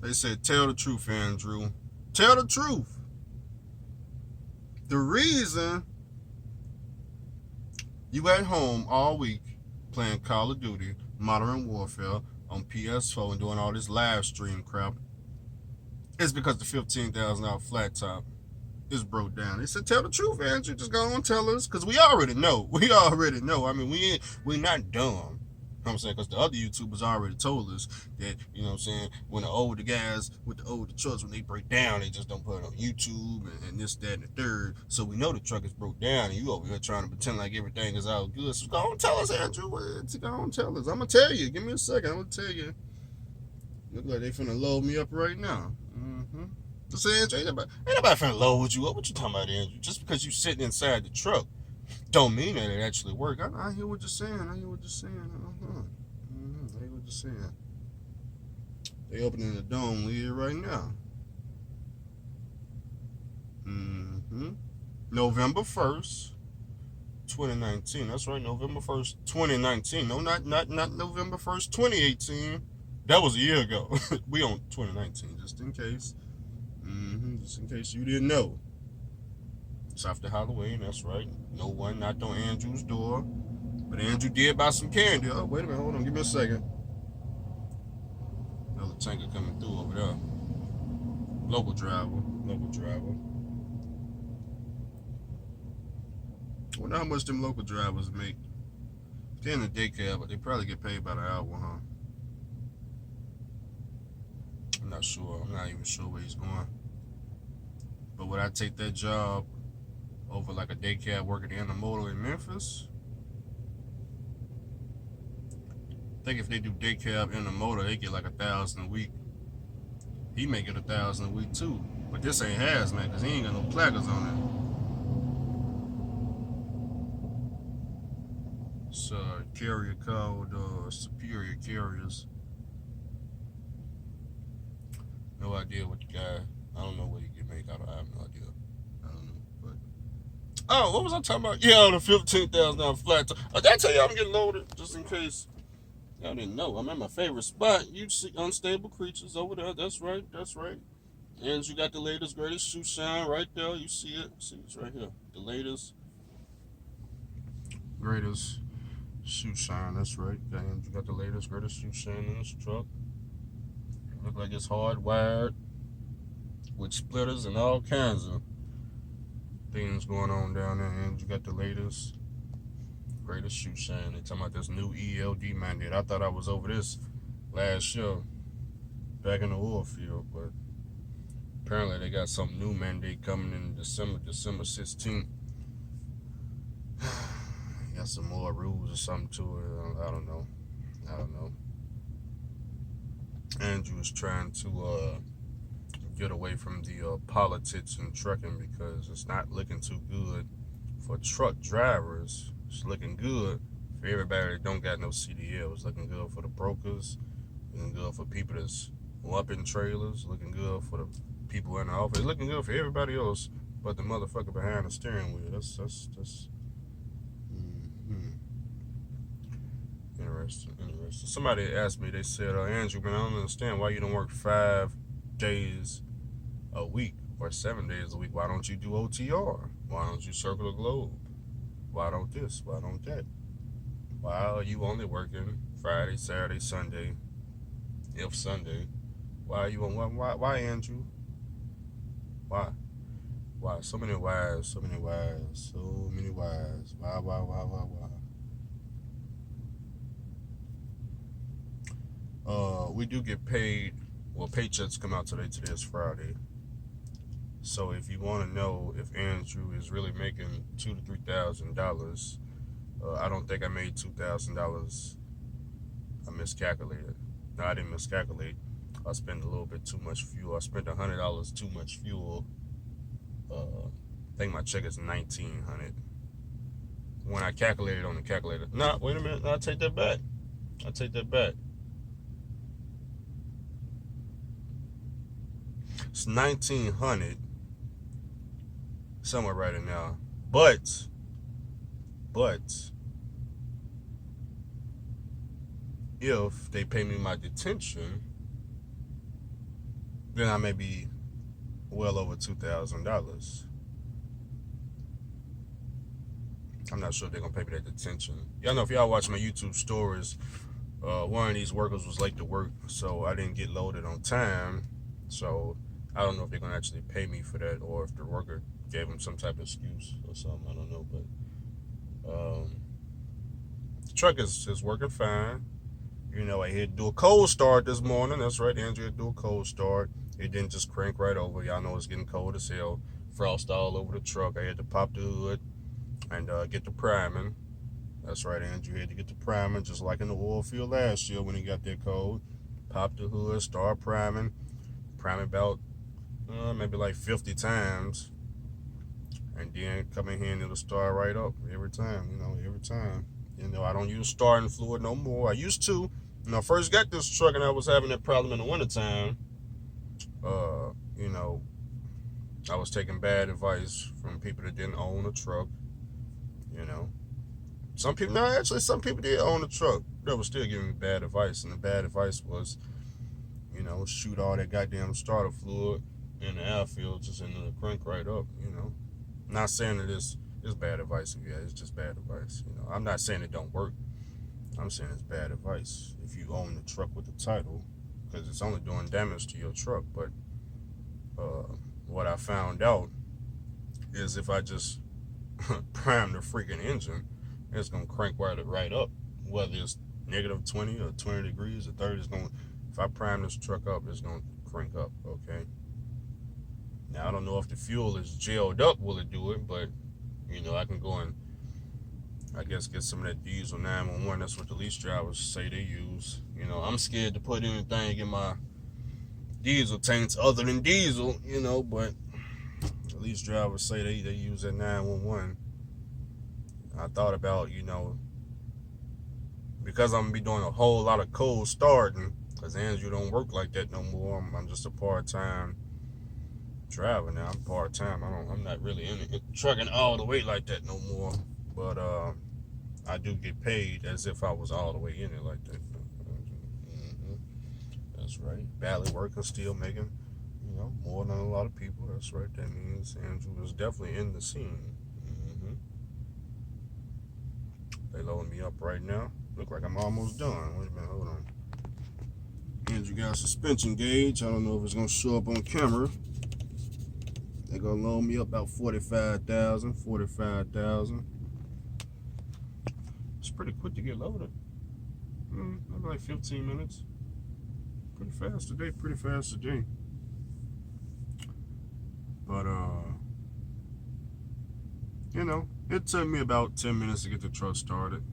They said, tell the truth, Andrew. Tell the truth. The reason you at home all week playing Call of Duty, Modern Warfare on PS4 and doing all this live stream crap is because the $15,000 flat top is broke down. They said, tell the truth, Andrew. Just go on and tell us. Because we already know. We already know. I mean, we not dumb. You know what I'm saying? Because the other YouTubers already told us that, you know what I'm saying, when the older guys with the older trucks, when they break down, they just don't put it on YouTube and this, that, and the third. So we know the truck is broke down, and you over here trying to pretend like everything is all good. So go on, tell us, Andrew. Go on, tell us. I'm going to tell you. Give me a second. I'm going to tell you. Look like they finna load me up right now. Mm-hmm. Just say, Andrew, ain't nobody finna load you up. What you talking about, Andrew? Just because you sitting inside the truck don't mean that it actually work. I hear what you're saying. I hear what you're saying. I hear what you're saying. They opening the dome lid right now. Mm-hmm. November 1st, 2019. That's right, November 1st, 2019. No, not November 1st, 2018. That was a year ago. We on 2019, just in case. Just in case you didn't know. It's after Halloween, that's right. No one knocked on Andrew's door. But Andrew did buy some candy. Oh, wait a minute, hold on, give me a second. Another tanker coming through over there. Local driver. I wonder how much them local drivers make. They're in the daycare, but they probably get paid by the hour, huh? I'm not sure. I'm not even sure where he's going. But would I take that job over like a daycare working in the motor in Memphis? I think if they do daycare in the motor, they get like 1,000 a week. He may get 1,000 a week too. But this ain't hazmat because he ain't got no placards on it. It's a carrier called Superior Carriers. No idea what the guy. I don't know what he can make out of. I have no idea. I don't know. But oh, what was I talking about? Yeah, the $15,000 flat. Did I tell you I'm getting loaded just in case y'all didn't know? I'm at my favorite spot. You see Unstable Creatures over there. That's right. That's right. And you got the latest, greatest shoe shine right there. You see it. See it's right here. The latest, greatest shoe shine. That's right. And you got the latest, greatest shoe shine in this truck. It look like it's hardwired with splitters and all kinds of things going on down there. And you got the latest, greatest shoe shine. They talking about this new ELD mandate. I thought I was over this last year back in the oil field, but apparently they got some new mandate coming in December 16th. Got some more rules or something to it. I don't know. Andrew is trying to get away from the politics in trucking because it's not looking too good for truck drivers. It's looking good for everybody that don't got no CDL. It's looking good for the brokers. Looking good for people that's lumping trailers. Looking good for the people in the office. It's looking good for everybody else but the motherfucker behind the steering wheel. That's interesting. Somebody asked me, they said, Andrew, man, I don't understand why you don't work 5 days a week or 7 days a week. Why don't you do OTR? Why don't you circle the globe? Why don't this? Why don't that? Why are you only working Friday, Saturday, Sunday, if Sunday? Why are you on? Why Andrew? Why? So many whys. Why? We do get paid. Well, paychecks come out today. Today is Friday. So if you want to know if Andrew is really making $2,000 to $3,000, I don't think I made $2,000. I miscalculated. No, I didn't miscalculate. I spent a little bit too much fuel. I spent $100 too much fuel. I think my check is $1,900. When I calculated on the calculator. Nah, wait a minute. No, I take that back. It's 1,900 somewhere right now. But if they pay me my detention, then I may be well over $2,000. I'm not sure if they're gonna pay me that detention. Y'all know if y'all watch my YouTube stories, one of these workers was late to work, so I didn't get loaded on time. So I don't know if they're gonna actually pay me for that, or if the worker gave him some type of excuse or something. I don't know, but the truck is working fine. You know, I had to do a cold start this morning. That's right, Andrew had to do a cold start. It didn't just crank right over. Y'all know it's getting cold as hell. Frost all over the truck. I had to pop the hood and get the priming. That's right, Andrew had to get the priming, just like in the oil field last year when he got that cold. Pop the hood, start priming. Prime about maybe like 50 times. And then come in here and it'll start right up every time, every time. I don't use starting fluid no more. I used to. When I first got this truck and I was having that problem in the wintertime, uh, you know, I was taking bad advice from people that didn't own a truck, Some people, no, actually, some people did own a truck that was still giving me bad advice. And the bad advice was, shoot all that goddamn starter fluid in the air filters and it'll crank right up, Not saying that it's bad advice. Yeah, it's just bad advice. I'm not saying it don't work. I'm saying it's bad advice if you own the truck with the title, because it's only doing damage to your truck. But what I found out is if I just prime the freaking engine, it's gonna crank right up, whether it's negative 20 or 20 degrees or 30. If I prime this truck up, it's gonna crank up. Okay. Now I don't know if the fuel is gelled up, will it do it? But I can go and I guess get some of that diesel 911. That's what the lease drivers say they use. I'm scared to put anything in my diesel tanks other than diesel, but the lease drivers say they use that 911. I thought about, because I'm gonna be doing a whole lot of cold starting, because Andrew don't work like that no more. I'm just a part-time driver now. I'm part-time. I'm not really in it, trucking all the way like that no more. But I do get paid as if I was all the way in it like that. That's right. Valley worker still making, more than a lot of people. That's right. That means Andrew is definitely in the scene. They loading me up right now. Look like I'm almost done. Wait a minute, hold on. Andrew got a suspension gauge. I don't know if it's gonna show up on camera. They're gonna load me up about 45,000. It's pretty quick to get loaded. Maybe like 15 minutes. Pretty fast today. But it took me about 10 minutes to get the truck started.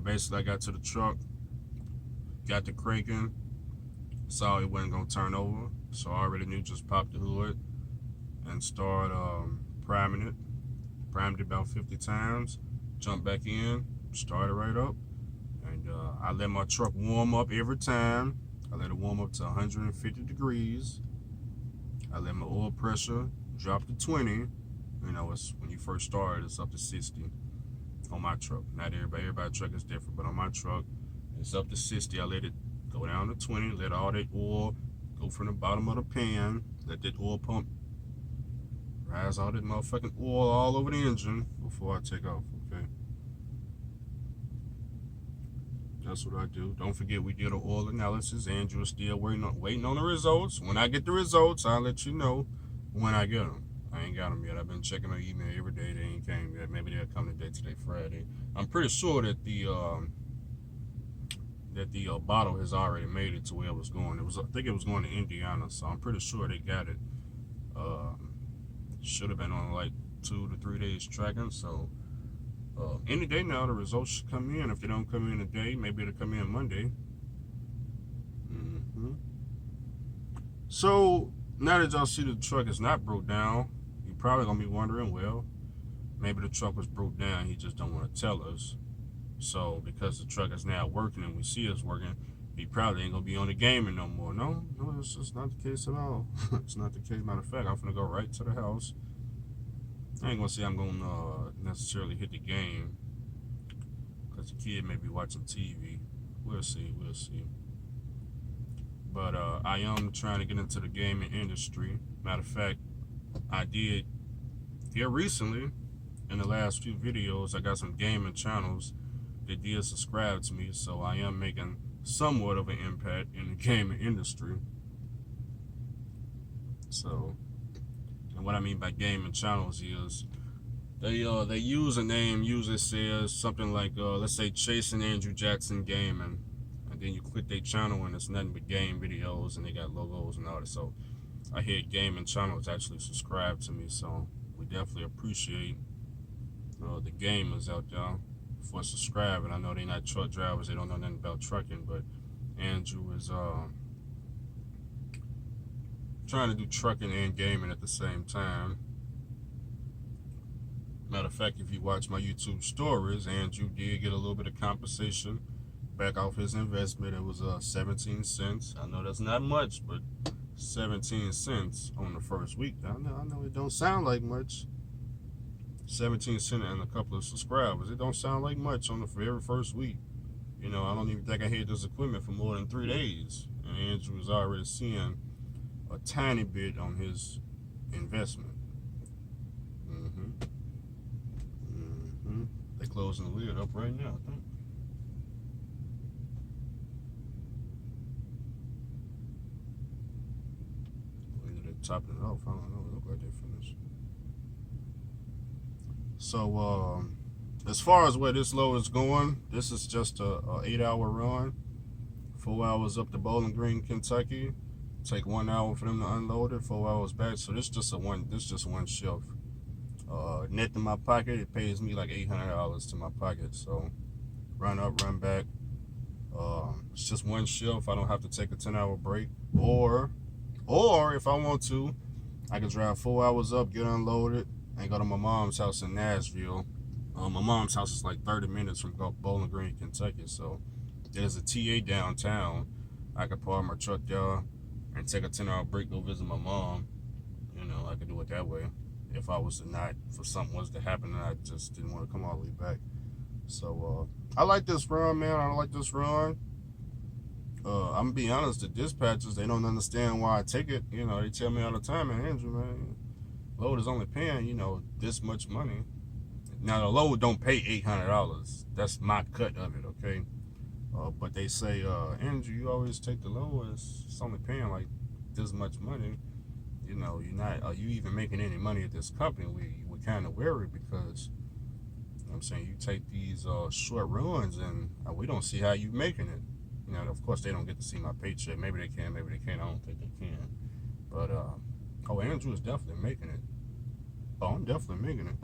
Basically I got to the truck, got the cranking, saw it wasn't gonna turn over, so I already knew just pop the hood and start priming it. Primed it about 50 times, jumped back in, started right up, and I let my truck warm up every time. I let it warm up to 150 degrees. I let my oil pressure drop to 20. It's when you first start, it's up to 60 on my truck. Not everybody's truck is different, but on my truck, it's up to 60. I let it go down to 20, let all that oil go from the bottom of the pan, let that oil pump rise all that motherfucking oil all over the engine before I take off, okay? That's what I do. Don't forget we did an oil analysis. Andrew is still waiting on the results. When I get the results, I'll let you know when I get them. I ain't got them yet. I've been checking my email every day. They ain't came yet. Maybe they'll come today, Friday. I'm pretty sure that the bottle has already made it to where it was going. I think it was going to Indiana, so I'm pretty sure they got it. Should have been on like 2 to 3 days tracking. So any day now, the results should come in. If they don't come in today, maybe it'll come in Monday. So now that y'all see the truck is not broke down, you're probably gonna be wondering, well, maybe the truck was broke down. He just don't want to tell us. So because the truck is now working and we see it's working, he probably ain't gonna be on the gaming no more. No, it's just not the case at all. It's not the case. Matter of fact, I'm gonna go right to the house. I ain't gonna say I'm gonna necessarily hit the game, because the kid may be watching TV. We'll see. But I am trying to get into the gaming industry. Matter of fact, I did here recently. In the last few videos, I got some gaming channels that did subscribe to me, so I am making somewhat of an impact in the gaming industry. So, and what I mean by gaming channels is they use a name, usually says something like let's say Chasing Andrew Jackson Gaming, and then you click their channel and it's nothing but game videos and they got logos and all that. So I hear gaming channels actually subscribe to me, so we definitely appreciate the gamers out there for subscribing. I know they're not truck drivers, they don't know nothing about trucking, but Andrew is trying to do trucking and gaming at the same time. Matter of fact, if you watch my YouTube stories, Andrew did get a little bit of compensation back off his investment. It was 17 cents. I know that's not much, but 17 cents on the first week. I know it don't sound like much. 17 cents and a couple of subscribers. It don't sound like much on the very first week. You know, I don't even think I had this equipment for more than 3 days. And Andrew was already seeing a tiny bit on his investment. They're closing the lid up right now, I think. Either they're topping it off, I don't know. It look like they finished. So, as far as where this load is going, this is just a 8-hour run. 4 hours up to Bowling Green, Kentucky. Take 1 hour for them to unload it. 4 hours back. So this just one shift. Net in my pocket, it pays me like $800 to my pocket. So run up, run back. It's just one shift. I don't have to take a 10-hour break. Or if I want to, I can drive 4 hours up, get unloaded, and go to my mom's house in Nashville. My mom's house is like 30 minutes from Bowling Green, Kentucky. So there's a TA downtown. I could park my truck there and take a 10-hour break, go visit my mom. You know, I could do it that way. If I was to not, for something was to happen and I just didn't want to come all the way back. So I like this run, man. I like this run. I'm gonna be honest, the dispatchers, they don't understand why I take it. You know, they tell me all the time, man, Andrew, man, load is only paying, you know, this much money. Now the load don't pay $800. That's my cut of it, okay? But they say, Andrew, you always take the load. It's only paying like this much money. You know, you're not. Are you even making any money at this company? We're kind of worried because, you know what I'm saying, you take these short runs and we don't see how you making it. You know, of course they don't get to see my paycheck. Maybe they can, maybe they can't. I don't think they can. But oh, Andrew is definitely making it. Oh, I'm definitely making it.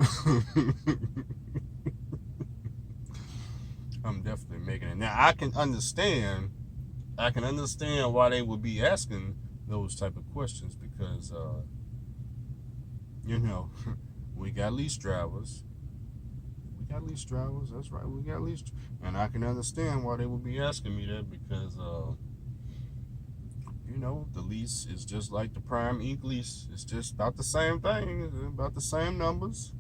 I'm definitely making it. Now I can understand why they would be asking those type of questions because you know, we got lease drivers. That's right, we got lease, and I can understand why they would be asking me that because you know, the lease is just like the Prime Inc. lease. It's just about the same thing, it's about the same numbers.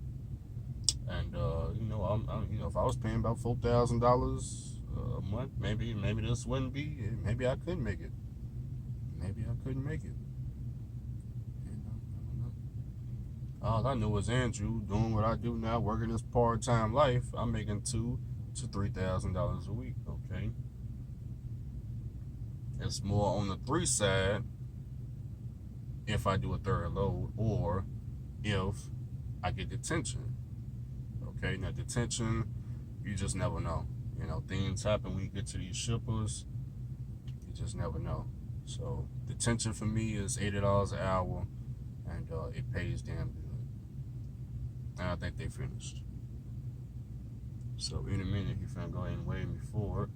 And you know, I'm you know, if I was paying about $4,000 a month, maybe this wouldn't be. Maybe I couldn't make it. Maybe I couldn't make it. You know, I don't know. All I know is Andrew doing what I do now, working this part-time life. I'm making $2,000 to $3,000 a week. Okay, it's more on the 3 side if I do a third load or if I get detention. Okay, now detention, you just never know. You know, things happen when you get to these shippers. You just never know. So detention for me is $80 an hour, and it pays damn good. And I think they finished. So in a minute, he's finna go ahead and wave me forward.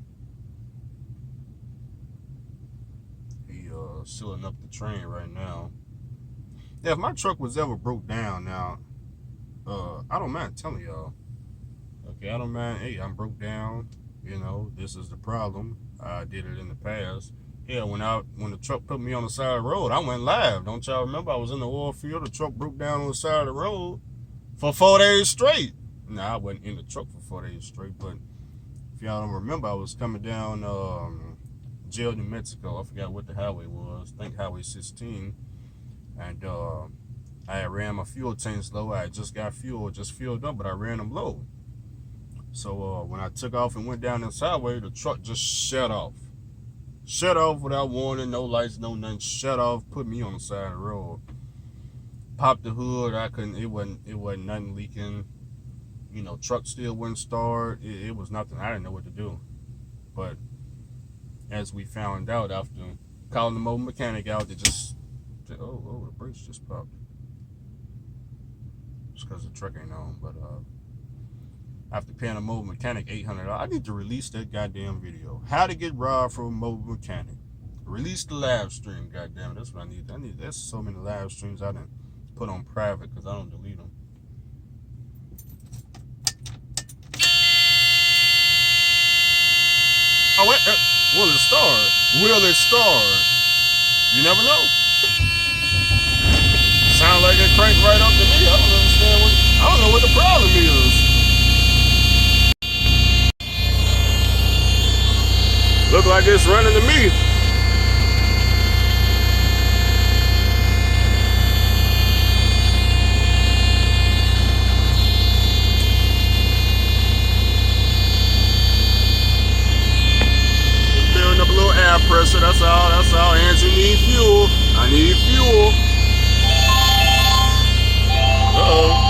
He sealing up the train right now. Yeah, if my truck was ever broke down now, I don't mind telling y'all. Okay, I don't mind. Hey, I'm broke down. You know, this is the problem. I did it in the past. Yeah, when the truck put me on the side of the road, I went live. Don't y'all remember? I was in the oil field. The truck broke down on the side of the road for 4 days straight. Nah, I wasn't in the truck for 4 days straight, but if y'all don't remember, I was coming down jail, New Mexico. I forgot what the highway was. I think Highway 16. And I had ran my fuel tanks low. I had just got fuel, just filled up, but I ran them low. So when I took off and went down this highway, the truck just shut off. Shut off without warning, no lights, no nothing. Shut off, put me on the side of the road. Popped the hood. It wasn't nothing leaking. You know, truck still wouldn't start. It was nothing. I didn't know what to do. But as we found out after calling the mobile mechanic out, they just said, oh, the brakes just popped. Just because the truck ain't on. But after paying a mobile mechanic $800, I need to release that goddamn video. How to get robbed from a mobile mechanic. Release the live stream, goddamn it. That's what I need. There's so many live streams I didn't put on private because I don't delete them. Oh, will it start? Will it start? You never know. Sound like it cranked right up to me. I don't understand I don't know what the problem is. Look like it's running to me. Building up a little air pressure. That's all. Angie need fuel. I need fuel. Uh-oh.